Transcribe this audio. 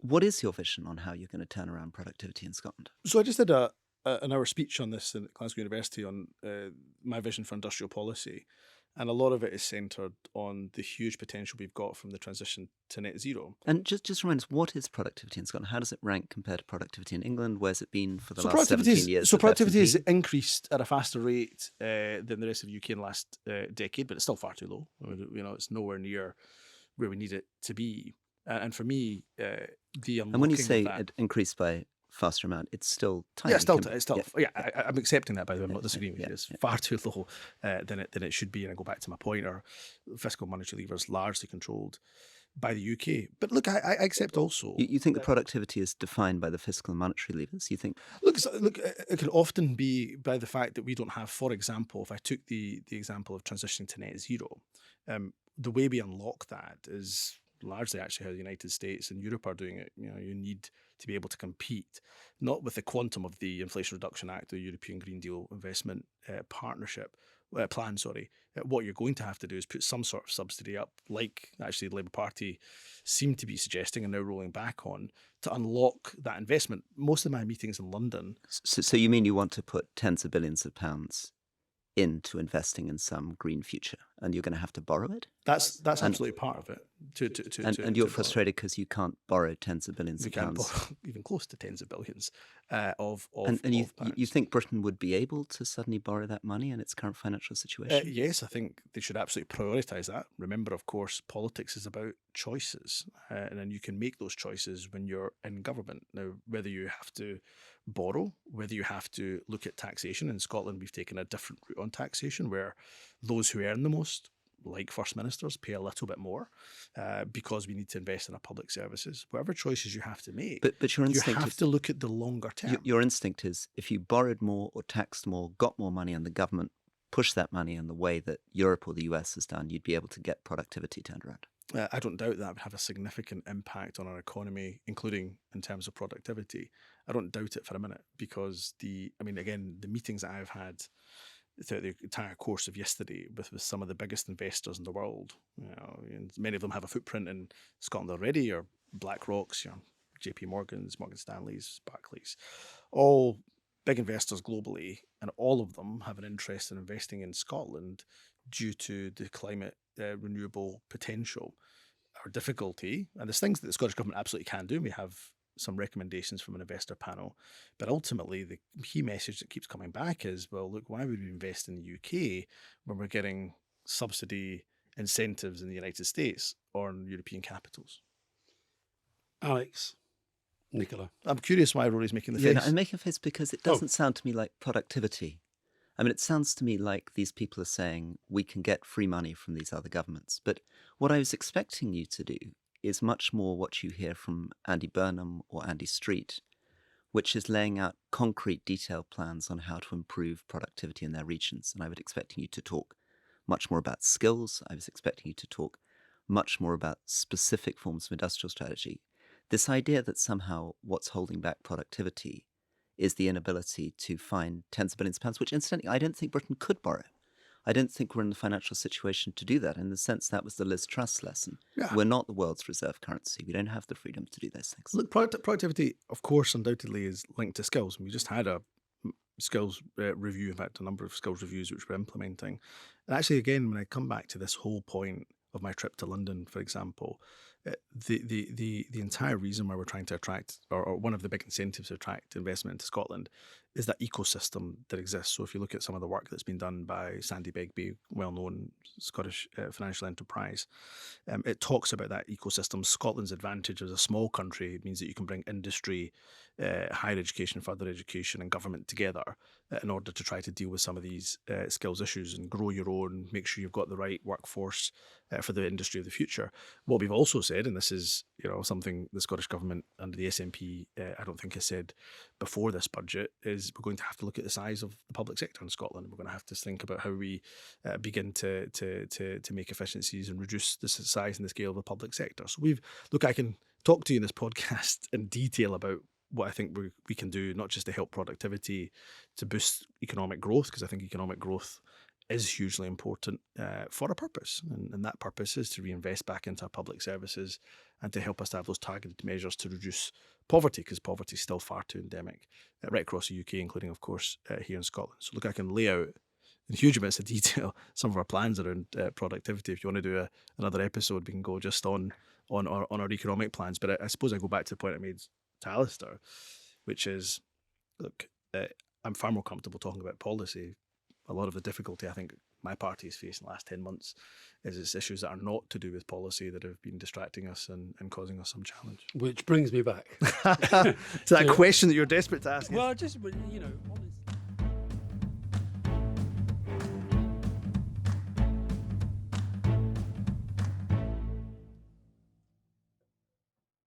What is your vision on how you're going to turn around productivity in Scotland? So I just did an hour speech on this at Glasgow University on my vision for industrial policy, and a lot of it is centred on the huge potential we've got from the transition to net zero. And just remind us, what is productivity in Scotland? How does it rank compared to productivity in England? Where's it been for the last 17 years of Productivity has FMP? increased at a faster rate than the rest of the UK in the last decade, but it's still far too low. It's nowhere near where we need it to be. And for me, the And when you unlocking of say that. it increased by faster amount, it's still tiny. Yeah, compared- it's still, yeah, yeah. I'm accepting that. By the way, I'm not yeah, disagreeing with yeah, you. It's yeah. far too low than it should be. And I go back to my point: our fiscal monetary levers largely controlled by the UK. But look, I accept also. You think the productivity is defined by the fiscal and monetary levers? You think Look, it can often be by the fact that we don't have, for example, if I took the example of transitioning to net zero, the way we unlock that is largely actually how the United States and Europe are doing it. You need to be able to compete, not with the quantum of the Inflation Reduction Act, the European Green Deal investment partnership plan. Sorry, what you're going to have to do is put some sort of subsidy up, like actually the Labour Party seem to be suggesting and now rolling back on, to unlock that investment. Most of my meetings in London. so? You mean you want to put tens of billions of pounds into investing in some green future, and you're going to have to borrow it? That's absolutely part of it. And you're frustrated because you can't borrow tens of billions We of can't pounds. borrow even close to tens of billions of And you pounds. think Britain would be able to suddenly borrow that money in its current financial situation? Yes, I think they should absolutely prioritise that. Remember, of course, politics is about choices, and then you can make those choices when you're in government. Now, whether you have to borrow, whether you have to look at taxation. In Scotland, we've taken a different route on taxation, where those who earn the most, like First Ministers, pay a little bit more because we need to invest in our public services. Whatever choices you have to make, But your you instinct have is to look at the longer term. your instinct is if you borrowed more or taxed more, got more money, and the government pushed that money in the way that Europe or the US has done, you'd be able to get productivity turned around. I don't doubt that would have a significant impact on our economy, including in terms of productivity. I don't doubt it for a minute because again, the meetings that I've had throughout the entire course of yesterday with some of the biggest investors in the world, and many of them have a footprint in Scotland already, or BlackRock's, JP Morgan's, Morgan Stanley's, Barclays, all big investors globally, and all of them have an interest in investing in Scotland due to the climate renewable potential. Our difficulty, and there's things that the Scottish Government absolutely can do, and we have some recommendations from an investor panel, but ultimately the key message that keeps coming back is, well, look, why would we invest in the UK when we're getting subsidy incentives in the United States or in European capitals? Alex, Nicola. I'm curious why Rory's making the Yeah, no, face. I'm making a face because it doesn't sound to me like productivity. I mean, it sounds to me like these people are saying we can get free money from these other governments. But what I was expecting you to do is much more what you hear from Andy Burnham or Andy Street, which is laying out concrete detailed plans on how to improve productivity in their regions. And I was expecting you to talk much more about skills. I was expecting you to talk much more about specific forms of industrial strategy. This idea that somehow what's holding back productivity is the inability to find tens of billions of pounds, which incidentally, I don't think Britain could borrow. I don't think we're in the financial situation to do that. In the sense, that was the Liz Truss lesson. Yeah. We're not the world's reserve currency. We don't have the freedom to do those things. Look, productivity, of course, undoubtedly is linked to skills. We just had a skills review, in fact, a number of skills reviews which we're implementing. And actually, again, when I come back to this whole point of my trip to London, for example, the entire reason why we're trying to attract, or one of the big incentives to attract investment into Scotland, is that ecosystem that exists. So if you look at some of the work that's been done by Sandy Begbie, well-known Scottish financial enterprise, it talks about that ecosystem. Scotland's advantage as a small country means that you can bring industry, higher education, further education, and government together in order to try to deal with some of these skills issues and grow your own, make sure you've got the right workforce for the industry of the future. What we've also said, and this is something the Scottish Government under the SNP I don't think has said before this budget, is we're going to have to look at the size of the public sector in Scotland. We're going to have to think about how we begin to make efficiencies and reduce the size and the scale of the public sector. So I can talk to you in this podcast in detail about what I think we can do, not just to help productivity, to boost economic growth, because I think economic growth is hugely important for a purpose. And that purpose is to reinvest back into our public services and to help us to have those targeted measures to reduce poverty, because poverty is still far too endemic right across the UK, including, of course, here in Scotland. So look, I can lay out in huge amounts of detail some of our plans around productivity. If you want to do another episode, we can go just on our economic plans. But I suppose I go back to the point I made to Alistair, which is, look, I'm far more comfortable talking about policy. A lot of the difficulty I think my party has faced in the last 10 months is it's issues that are not to do with policy that have been distracting us and causing us some challenge. Which brings me back to that question that you're desperate to ask. Well, just, you know,